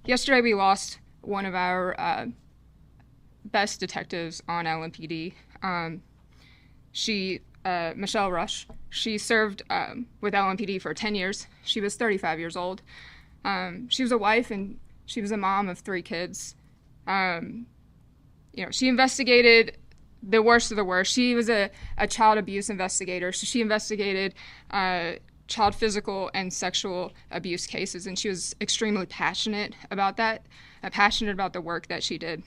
Yesterday we lost one of our best detectives on LMPD. Michelle Rusch, she served with LMPD for 10 years. She was 35 years old. She was a wife and she was a mom of 3 kids. She investigated the worst of the worst. She was a child abuse investigator, so she investigated child physical and sexual abuse cases, and she was extremely passionate about that, passionate about the work that she did.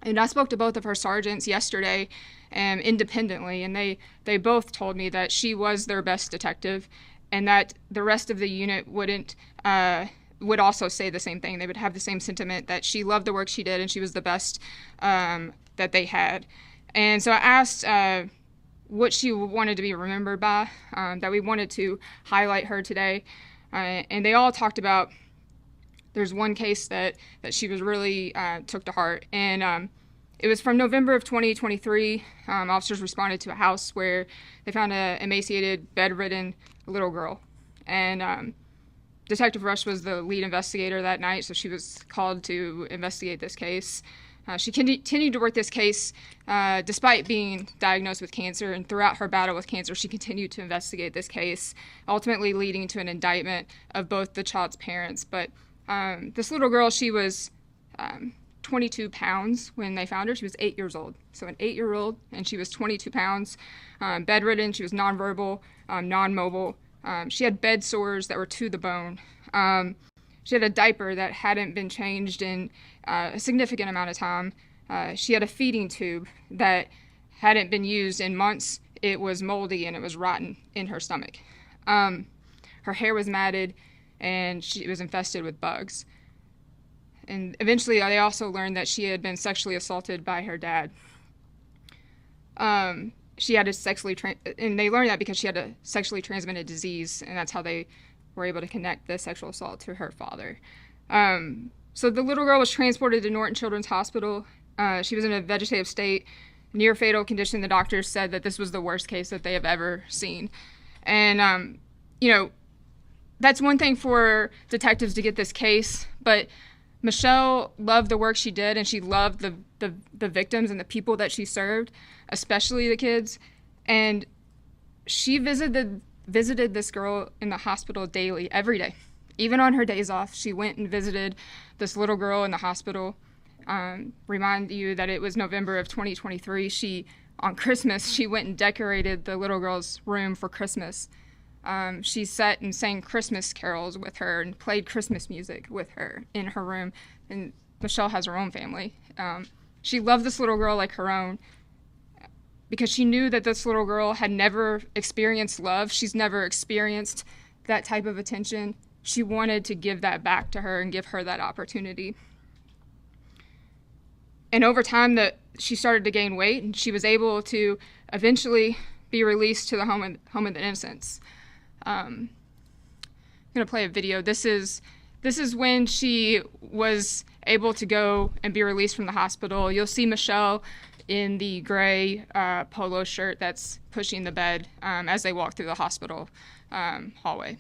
And I spoke to both of her sergeants yesterday independently, and they both told me that she was their best detective and that the rest of the unit would also say the same thing. They would have the same sentiment that she loved the work she did and she was the best that they had. And so I asked what she wanted to be remembered by, that we wanted to highlight her today. And they all talked about, there's one case that she was really took to heart. And it was from November of 2023. Officers responded to a house where they found an emaciated, bedridden little girl. And Detective Rusch was the lead investigator that night, so she was called to investigate this case. She continued to work this case despite being diagnosed with cancer, and throughout her battle with cancer, she continued to investigate this case, ultimately leading to an indictment of both the child's parents. But this little girl, she was 22 pounds when they found her. She was 8 years old, so an 8-year-old, and she was 22 pounds, bedridden. She was nonverbal, non-mobile. She had bed sores that were to the bone. She had a diaper that hadn't been changed in a significant amount of time. She had a feeding tube that hadn't been used in months. It was moldy and it was rotten in her stomach. Her hair was matted and she was infested with bugs. And eventually they also learned that she had been sexually assaulted by her dad. She had and they learned that because she had a sexually transmitted disease, and that's how they were able to connect the sexual assault to her father. So the little girl was transported to Norton Children's Hospital. She was in a vegetative state, near fatal condition. The doctors said that this was the worst case that they have ever seen. And, that's one thing for detectives to get this case, but Michelle loved the work she did, and she loved the victims and the people that she served, especially the kids. And she visited this girl in the hospital daily, every day. Even on her days off, she went and visited this little girl in the hospital. Remind you that it was November of 2023. On Christmas, she went and decorated the little girl's room for Christmas. She sat and sang Christmas carols with her and played Christmas music with her in her room. And Michelle has her own family. She loved this little girl like her own because she knew that this little girl had never experienced love. She's never experienced that type of attention. She wanted to give that back to her and give her that opportunity. And over time, she started to gain weight, and she was able to eventually be released to the home of the innocents. I'm going to play a video. This is when she was able to go and be released from the hospital. You'll see Michelle in the gray polo shirt that's pushing the bed as they walk through the hospital hallway.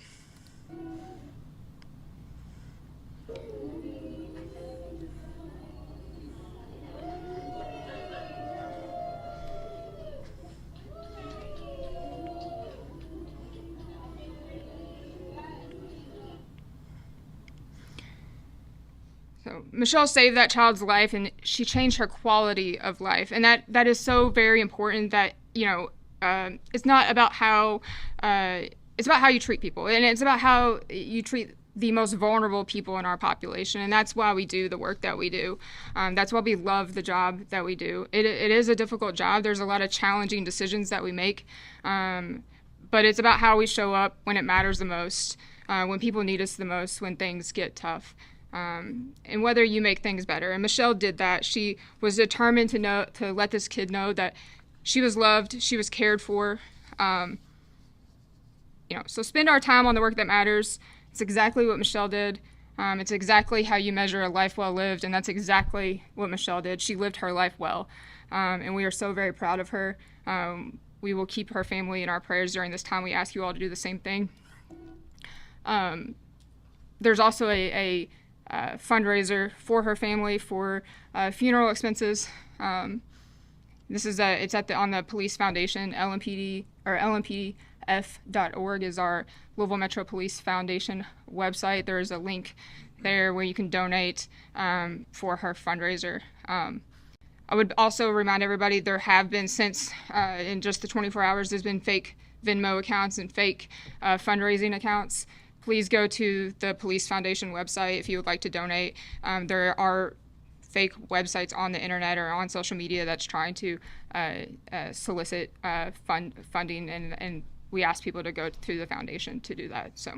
So Michelle saved that child's life, and she changed her quality of life, and that is so very important. That it's not about how it's about how you treat people, and it's about how you treat the most vulnerable people in our population, and that's why we do the work that we do. That's why we love the job that we do. It is a difficult job. There's a lot of challenging decisions that we make, but it's about how we show up when it matters the most, when people need us the most, when things get tough. And whether you make things better. And Michelle did that. She was determined to let this kid know that she was loved, she was cared for. So spend our time on the work that matters. It's exactly what Michelle did. It's exactly how you measure a life well lived, and that's exactly what Michelle did. She lived her life well, and we are so very proud of her. We will keep her family in our prayers during this time. We ask you all to do the same thing. There's also a fundraiser for her family for funeral expenses. This is it's on the Police Foundation. LMPD or LMPDF.org is our Louisville Metro Police Foundation website. There is a link there where you can donate for her fundraiser. I would also remind everybody there have been since in just the 24 hours there's been fake Venmo accounts and fake fundraising accounts. Please go to the Police Foundation website if you would like to donate. There are fake websites on the internet or on social media that's trying to solicit funding, and we ask people to go through the foundation to do that. So.